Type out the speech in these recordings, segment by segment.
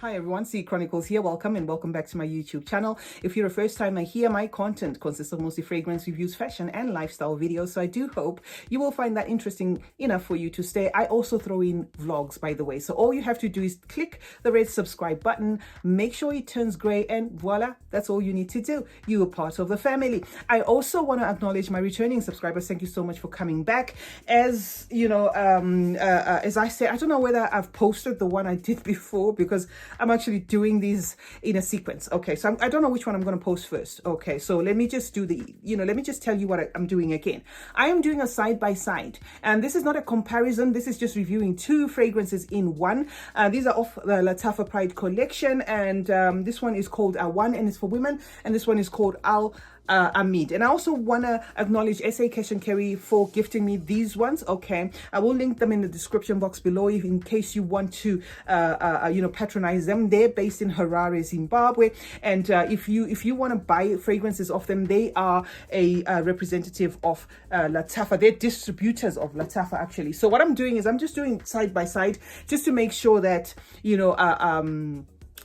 Hi everyone, CeeChronicles here. Welcome and welcome back to my YouTube channel. If you're a first timer here, my content consists of mostly fragrance reviews, fashion and lifestyle videos. So I do hope you will find that interesting enough for you to stay. I also throw in vlogs, by the way. So all you have to do is click the red subscribe button, make sure it turns gray, and voila, that's all you need to do. You are part of the family. I also want to acknowledge my returning subscribers. Thank you so much for coming back. As you know, as I said, I don't know whether I've posted the one I did before because I'm actually doing these in a sequence. Okay, so I don't know which one I'm going to post first. Okay, so let me just do let me just tell you what I'm doing again. I am doing a side by side, and this is not a comparison. This is just reviewing two fragrances in one. These are of the Lattafa Pride collection, and this one is called Awaan and it's for women, and this one is called Ameed. And I also want to acknowledge SACash&Carry for gifting me these ones. Okay, I will link them in the description box below if in case you want to patronize them. They're based in Harare, Zimbabwe, and if you want to buy fragrances of them, they are a representative of Lattafa. They're distributors of Lattafa actually. So what I'm doing is I'm just doing side by side just to make sure that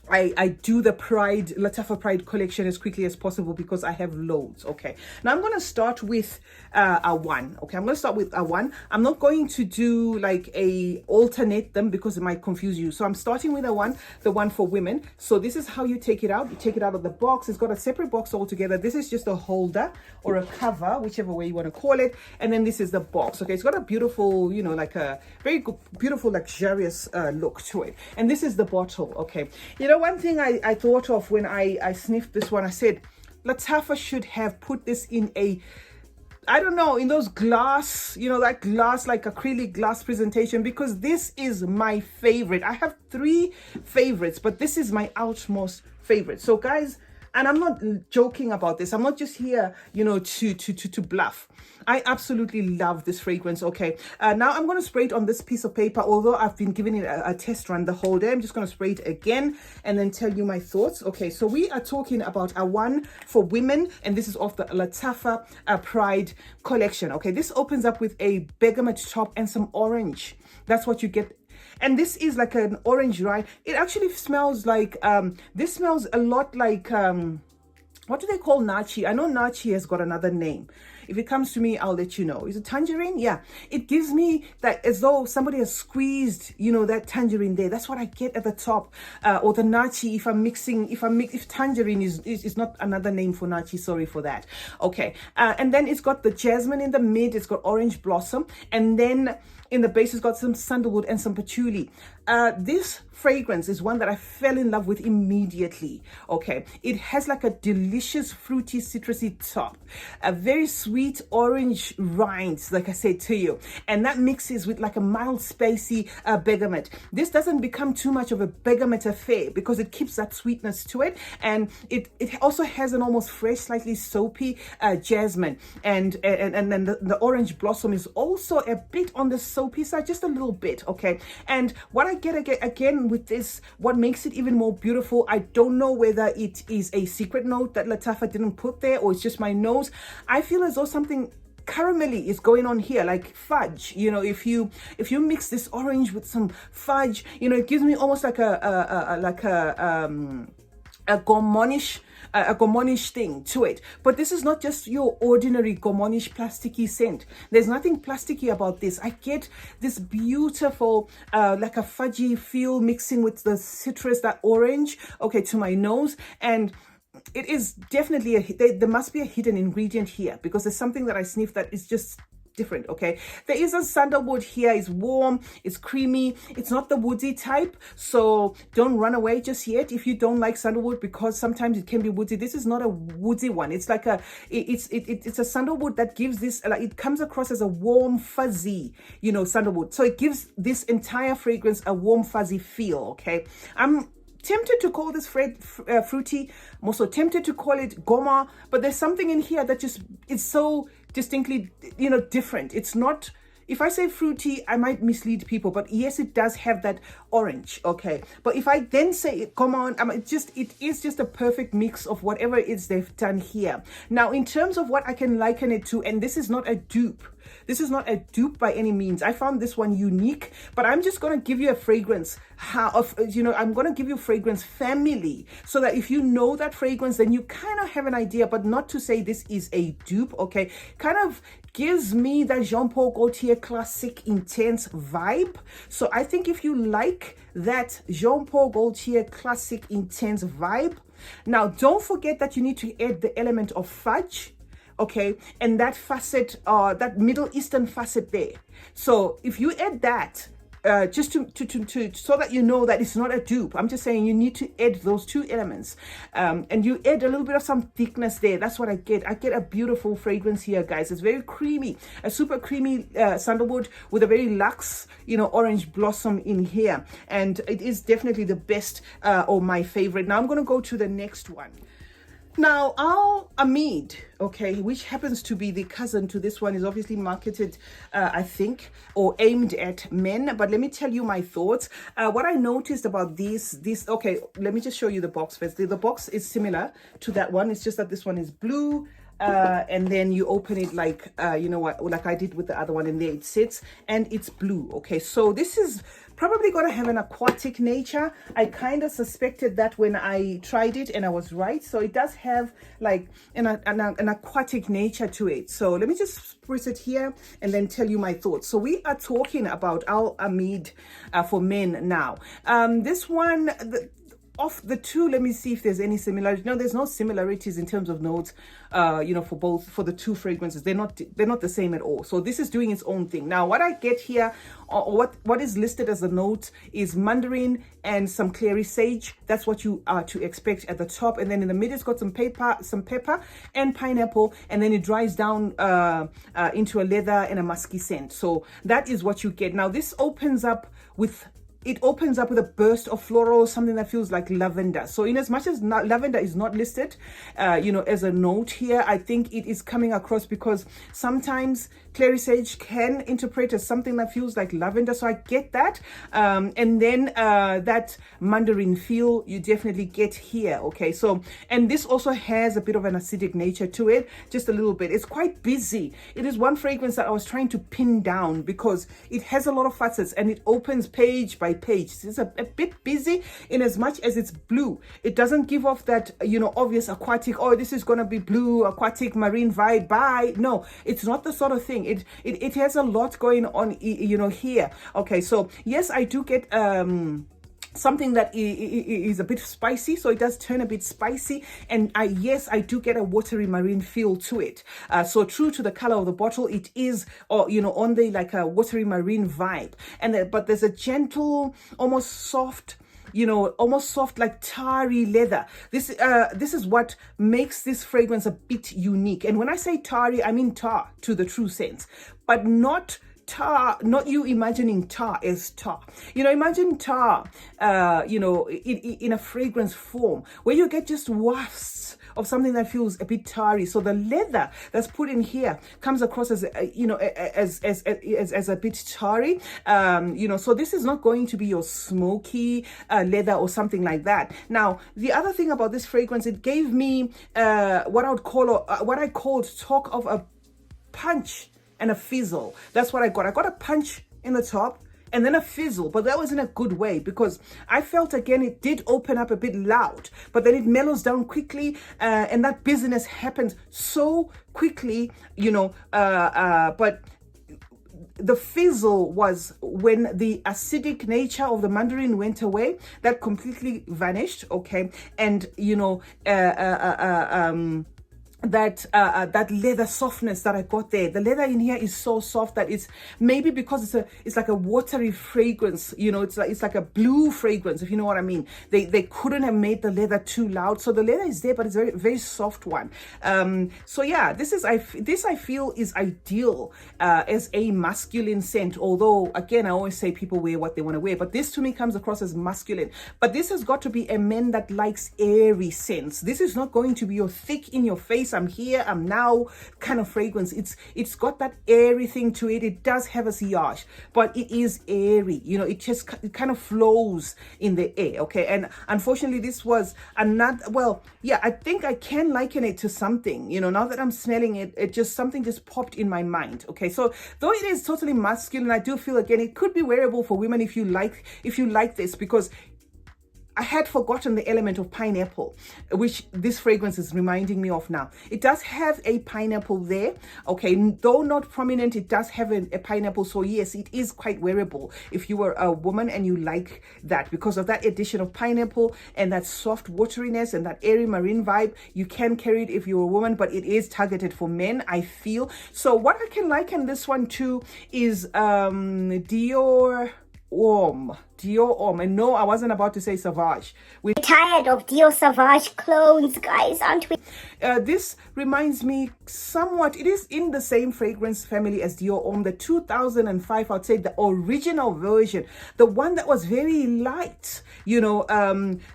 I do the Lattafa Pride collection as quickly as possible because I have loads. Okay, now I'm going to start with Awaan. Okay, I'm going to start with Awaan. I'm not going to do like alternate them because it might confuse you. So I'm starting with Awaan, the one for women. So this is how you take it out. You take it out of the box. It's got a separate box altogether. This is just a holder or a cover, whichever way you want to call it. And then this is the box. Okay, it's got a beautiful, like a very good, beautiful, luxurious look to it. And this is the bottle. Okay, one thing I thought of when I sniffed this one, I said Lattafa should have put this in in those glass, that glass, like acrylic glass presentation, because this is my favorite. I have 3 favorites, but this is my utmost favorite. So guys, and I'm not joking about this. I'm not just here, to bluff. I absolutely love this fragrance. Okay, now I'm going to spray it on this piece of paper. Although I've been giving it a test run the whole day, I'm just going to spray it again and then tell you my thoughts. Okay, so we are talking about Awaan for women, and this is of the Lattafa Pride collection. Okay, this opens up with a bergamot top and some orange. That's what you get. And this is like an orange, right? It actually smells like, this smells a lot like, what do they call nachi? I know nachi has got another name. If it comes to me, I'll let you know. Is it tangerine? Yeah. It gives me that as though somebody has squeezed, that tangerine there. That's what I get at the top. Or the nachi if tangerine is not another name for nachi, sorry for that. Okay. And then it's got the jasmine in the mid. It's got orange blossom. And then in the base, it's got some sandalwood and some patchouli. This fragrance is one that I fell in love with immediately. Okay, it has like a delicious fruity citrusy top, a very sweet orange rinds, like I said to you, and that mixes with like a mild spicy bergamot. This doesn't become too much of a bergamot affair because it keeps that sweetness to it, and it also has an almost fresh, slightly soapy jasmine, and then the orange blossom is also a bit on the soapy side, just a little bit. Okay, and what I get again with this, what makes it even more beautiful, I don't know whether it is a secret note that Lattafa didn't put there or it's just my nose. I feel as though something caramelly is going on here, like fudge. If you mix this orange with some fudge, it gives me almost like a gourmandish thing to it. But this is not just your ordinary gourmandish plasticky scent. There's nothing plasticky about this. I get this beautiful like a fudgy feel mixing with the citrus, that orange, okay, to my nose. And it is definitely there must be a hidden ingredient here because there's something that I sniff that is just different. Okay, there is a sandalwood here. It's warm, it's creamy, it's not the woodsy type, so don't run away just yet if you don't like sandalwood, because sometimes it can be woodsy. This is not a woodsy one. It's like it's a sandalwood that gives this, like, it comes across as a warm fuzzy sandalwood, so it gives this entire fragrance a warm fuzzy feel. Okay, I'm tempted to call this fruity. I'm also tempted to call it goma, but there's something in here that just is so distinctly different. It's not, if I say fruity, I might mislead people, but yes, it does have that orange. Okay, but if I then say goma, it is just a perfect mix of whatever it is they've done here. Now, in terms of what I can liken it to, and this is not a dupe, This is not a dupe by any means. I found this one unique, but I'm just going to give you a fragrance I'm going to give you fragrance family, so that if you know that fragrance, then you kind of have an idea, but not to say this is a dupe, okay? Kind of gives me that Jean Paul Gaultier classic intense vibe. So I think if you like that Jean Paul Gaultier classic intense vibe, now don't forget that you need to add the element of fudge, okay, and that facet, that Middle Eastern facet there. So if you add that, just to so that you know that it's not a dupe, I'm just saying you need to add those two elements, and you add a little bit of some thickness there. That's what I get. I get a beautiful fragrance here, guys. It's very creamy, a super creamy sandalwood with a very luxe, orange blossom in here, and it is definitely the best or my favorite. Now I'm going to go to the next one. Now, our Ameed, okay, which happens to be the cousin to this one, is obviously marketed, I think, or aimed at men. But let me tell you my thoughts. What I noticed about okay, let me just show you the box first. The box is similar to that one. It's just that this one is blue. And then you open it like, like I did with the other one, and there it sits, and it's blue. Okay, so this is probably going to have an aquatic nature. I kind of suspected that when I tried it, and I was right. So it does have like an aquatic nature to it. So let me just spritz it here and then tell you my thoughts. So we are talking about our Ameed for men now. This one, of the two, let me see if there's any similarity. No, there's no similarities in terms of notes, for the two fragrances. They're not the same at all. So this is doing its own thing. Now, what I get here, or what is listed as a note, is mandarin and some clary sage. That's what you are to expect at the top. And then in the middle, it's got some pepper and pineapple. And then it dries down into a leather and a musky scent. So that is what you get. Now, this opens up with a burst of floral, something that feels like lavender. So in as much as lavender is not listed, as a note here, I think it is coming across because sometimes clary sage can interpret as something that feels like lavender. So I get that. And then that mandarin feel you definitely get here. Okay. So, and this also has a bit of an acidic nature to it, just a little bit. It's quite busy. It is one fragrance that I was trying to pin down because it has a lot of facets and it opens page by page. It's a bit busy in as much as it's blue. It doesn't give off that, obvious aquatic, oh, this is going to be blue, aquatic, marine vibe. Bye. No, it's not the sort of thing. It has a lot going on, here. Okay. So yes, I do get, something that is a bit spicy, so it does turn a bit spicy, and yes, I do get a watery marine feel to it. So true to the color of the bottle, it is, on the like a watery marine vibe, and but there's a gentle, almost soft, like tarry leather. This is what makes this fragrance a bit unique. And when I say tarry, I mean tar to the true sense, but not tar, not you imagining tar as tar. Imagine tar, in a fragrance form where you get just wafts of something that feels a bit tarry. So the leather that's put in here comes across as, as a bit tarry. So this is not going to be your smoky leather or something like that. Now, the other thing about this fragrance, it gave me what I called talk of a punch and a fizzle. That's what I got. I got a punch in the top and then a fizzle, but that was in a good way because I felt, again, it did open up a bit loud, but then it mellows down quickly, and that business happens so quickly, but the fizzle was when the acidic nature of the mandarin went away, that completely vanished. Okay. And that leather softness that I got there. The leather in here is so soft that it's maybe because it's like a watery fragrance, it's like a blue fragrance, if you know what I mean. They couldn't have made the leather too loud, so the leather is there, but it's very, very soft one. So yeah, this I feel is ideal as a masculine scent. Although again, I always say people wear what they want to wear, but this to me comes across as masculine. But this has got to be a man that likes airy scents. This is not going to be your thick in your face place, I'm here, I'm now kind of fragrance. It's got that airy thing to it. It does have a sillage, but it is airy, you know, it kind of flows in the air. Okay, and unfortunately this was another, well, yeah, I think I can liken it to something, you know, now that I'm smelling it, something just popped in my mind. Okay, so though it is totally masculine, I do feel again it could be wearable for women if you like this, because I had forgotten the element of pineapple, which this fragrance is reminding me of now. It does have a pineapple there, okay, though not prominent, it does have a pineapple. So yes, it is quite wearable if you were a woman and you like that, because of that addition of pineapple and that soft wateriness and that airy marine vibe. You can carry it if you're a woman, but it is targeted for men, I feel. So what I can liken this one to is Dior Homme. And no, I wasn't about to say Sauvage. We're tired of Dior Sauvage clones, guys, aren't we? This reminds me somewhat, it is in the same fragrance family as Dior Homme, the 2005, I'd say the original version, the one that was very light, you know,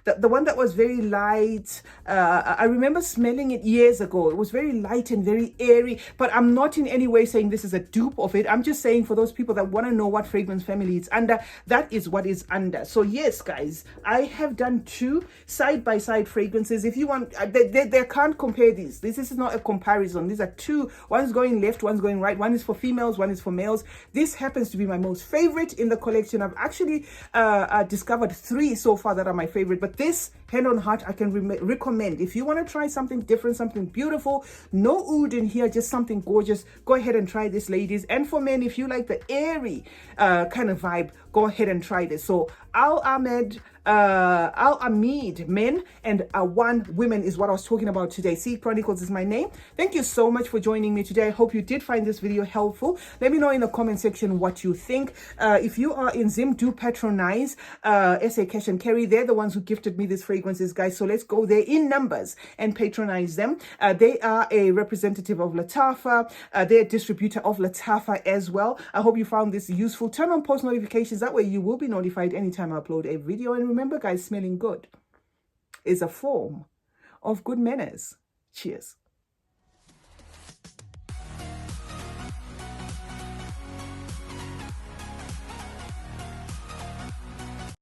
the one that was very light. I remember smelling it years ago. It was very light and very airy, but I'm not in any way saying this is a dupe of it. I'm just saying for those people that want to know what fragrance family it's under, that is what is under. So yes, guys, I have done 2 side-by-side fragrances. If you want, they can't compare these. This is not a comparison. These are 2. One's going left, one's going right. One is for females, one is for males. This happens to be my most favorite in the collection. I've actually discovered 3 so far that are my favorite, but this, hand on heart, I can recommend. If you want to try something different, something beautiful, no oud in here, just something gorgeous, go ahead and try this, ladies. And for men, if you like the airy kind of vibe, go ahead and try this. So Ameed men and Awaan women is what I was talking about today. CeeChronicles is my name. Thank you so much for joining me today. I hope you did find this video helpful. Let me know in the comment section what you think. If you are in Zim, do patronize SACash&Carry. They're the ones who gifted me these fragrances, guys. So let's go there in numbers and patronize them. They are a representative of Lattafa. They're a distributor of Lattafa as well. I hope you found this useful. Turn on post notifications. That way you will be notified anytime I upload a video. And remember, guys, smelling good is a form of good manners. Cheers.